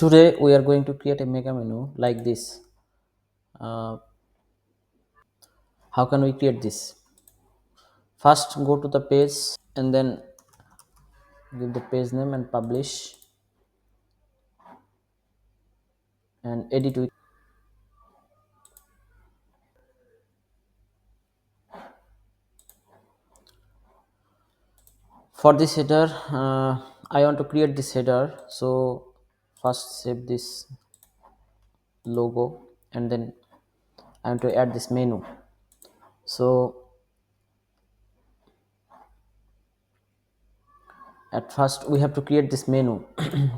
Today we are going to create a mega menu like this. uh, how can we create this? First, go to the page and then give the page name and publish and edit with. For this header, I want to create this header, so first save this logo and then I want to add this menu. So at first we have to create this menu.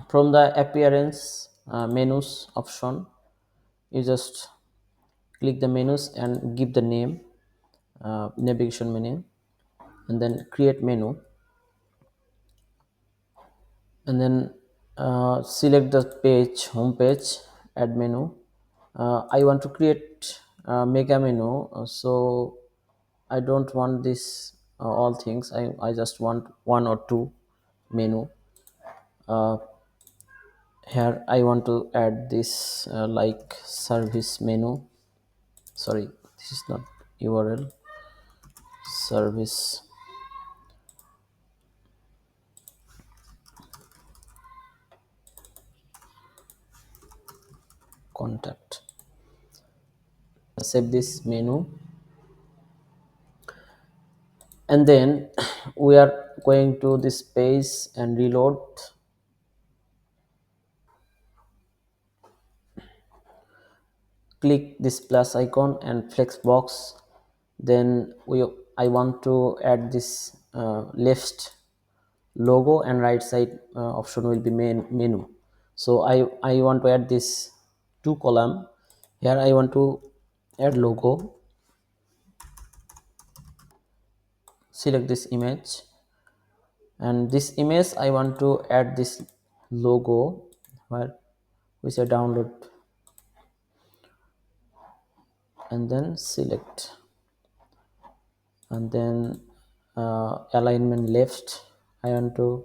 From the appearance menus option, you just click the menus and give the name, navigation menu, and then create menu, and then select the page, home page, add menu. I want to create mega menu, so I don't want this all things. I just want one or two menu. Here I want to add this like service menu. Sorry, this is not URL. Service contact. Save this menu, and then we are going to this page and reload. Click this plus icon and flex box. Then I want to add this left logo, and right side option will be main menu. So I want to add this two column. Here I want to add logo. Select this image, and this image I want to add this logo, where we say download, and then select, and then alignment left. I want to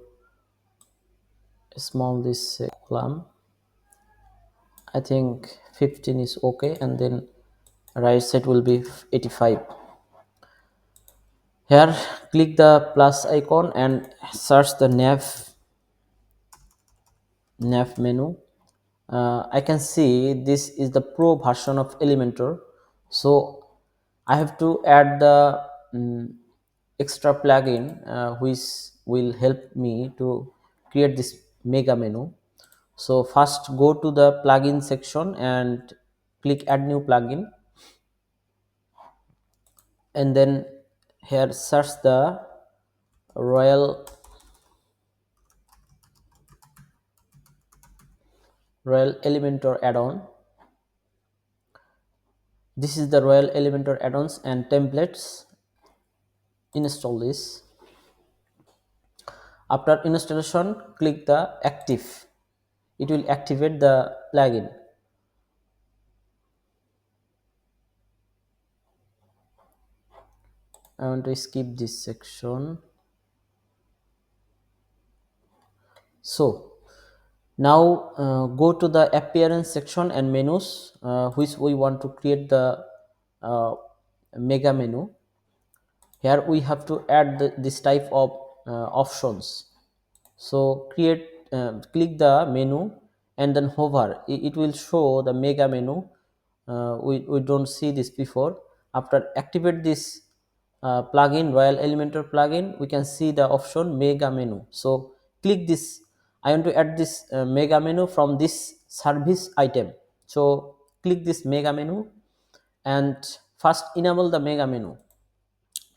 small this column. I think 15 is okay, and then right side will be 85. Here click the plus icon and search the nav menu. I can see this is the pro version of Elementor, so I have to add the extra plugin which will help me to create this mega menu. So first go to the plugin section and click add new plugin, and then here search the Royal Elementor add-on. This is the Royal Elementor add-ons and templates. Install this. After installation, click the active. It will activate the plugin. I want to skip this section. So now go to the appearance section and menus, which we want to create the uh, mega menu. Here we have to add this type of options. So click the menu and then hover. It will show the mega menu. We don't see this before. After activate this plugin, Royal Elementor plugin, we can see the option mega menu. So click this. I want to add this mega menu from this service item. So click this mega menu and first enable the mega menu.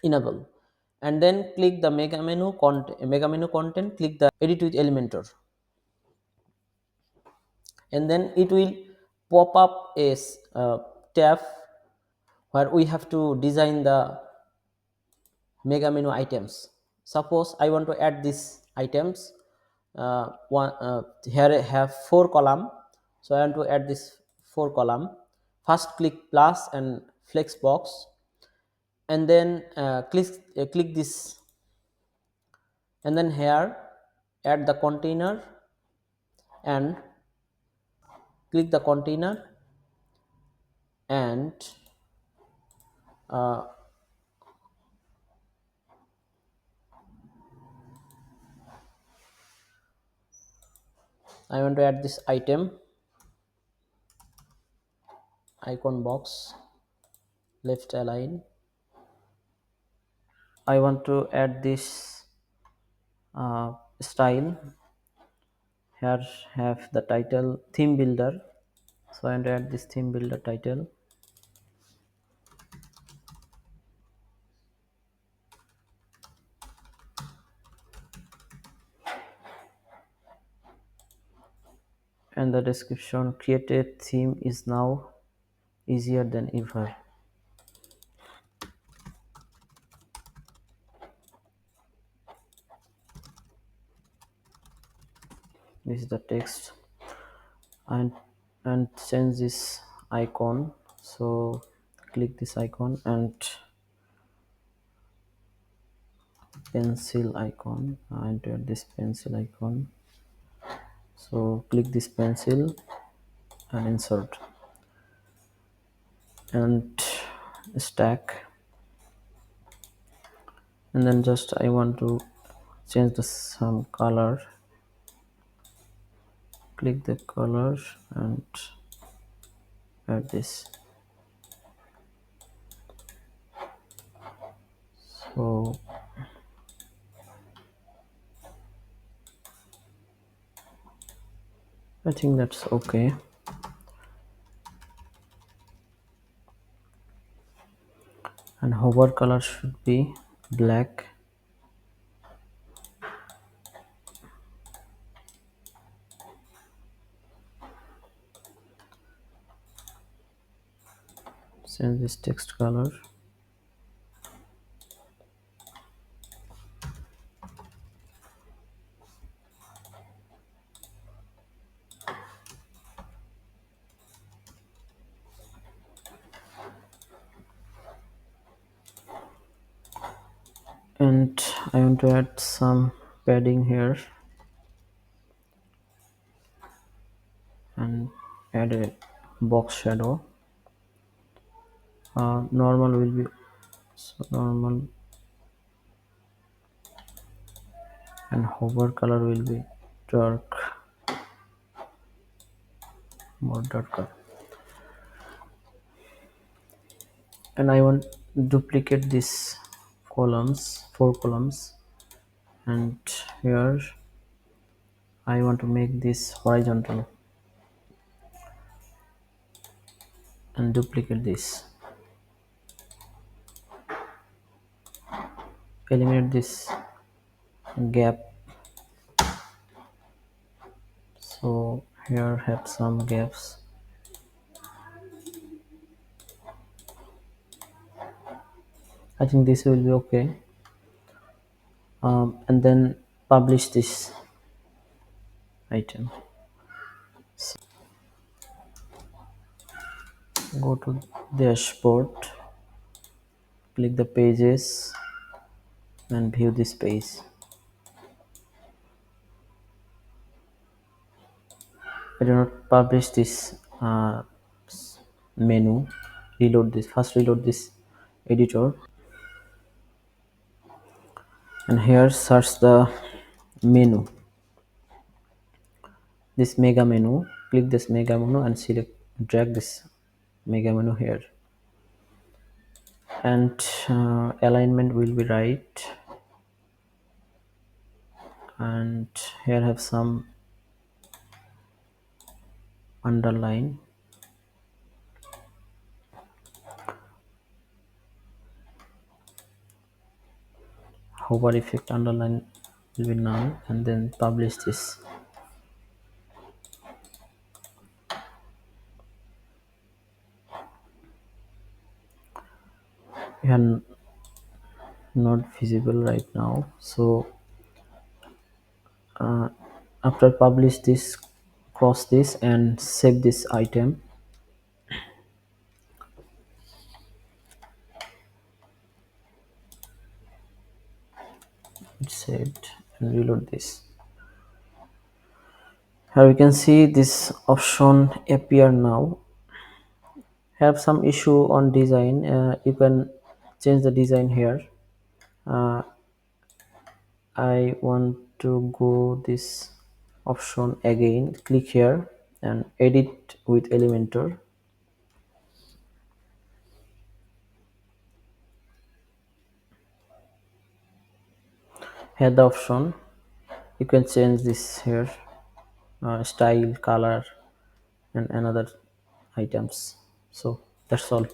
Enable, and then click the mega menu content. Click the edit with Elementor, and then it will pop up a tab where we have to design the mega menu items. Suppose I want to add these items. Here I have 4 column, so I want to add this 4 column. First click plus and flex box, and then click this, and then here add the container and click the container, and I want to add this item icon box, left align. I want to add this style. Here have the title theme builder, so I want to add this theme builder title. And the description: create a theme is now easier than ever. This is the text. and change this icon. So click this icon and pencil icon, and add this pencil icon. So click this pencil and insert and stack, and then just I want to change the some color. Click the color and add this. So I think that's okay. And hover color should be black. Change this text color. And I want to add some padding here and add a box shadow. Normal will be so normal, and hover color will be dark, more darker. And I want duplicate these columns, 4 columns, and here I want to make this horizontal and duplicate this. Eliminate this gap. So here have some gaps. I think this will be okay. And then publish this item. Go to dashboard, click the pages and view this page. I do not publish this menu. Reload this first, reload this editor, and here search the menu, this mega menu. Click this mega menu and select, drag this mega menu here, and alignment will be right, and here have some underline. Hover effect underline will be none, and then publish this. We are not visible right now, so after publish this, cross this and save this item. It's saved, and reload this. Here we can see this option appear now. Have some issue on design, you can change the design here. I want to go this option again, click here and edit with Elementor. Here the option, you can change this here, style, color and another items. So that's all.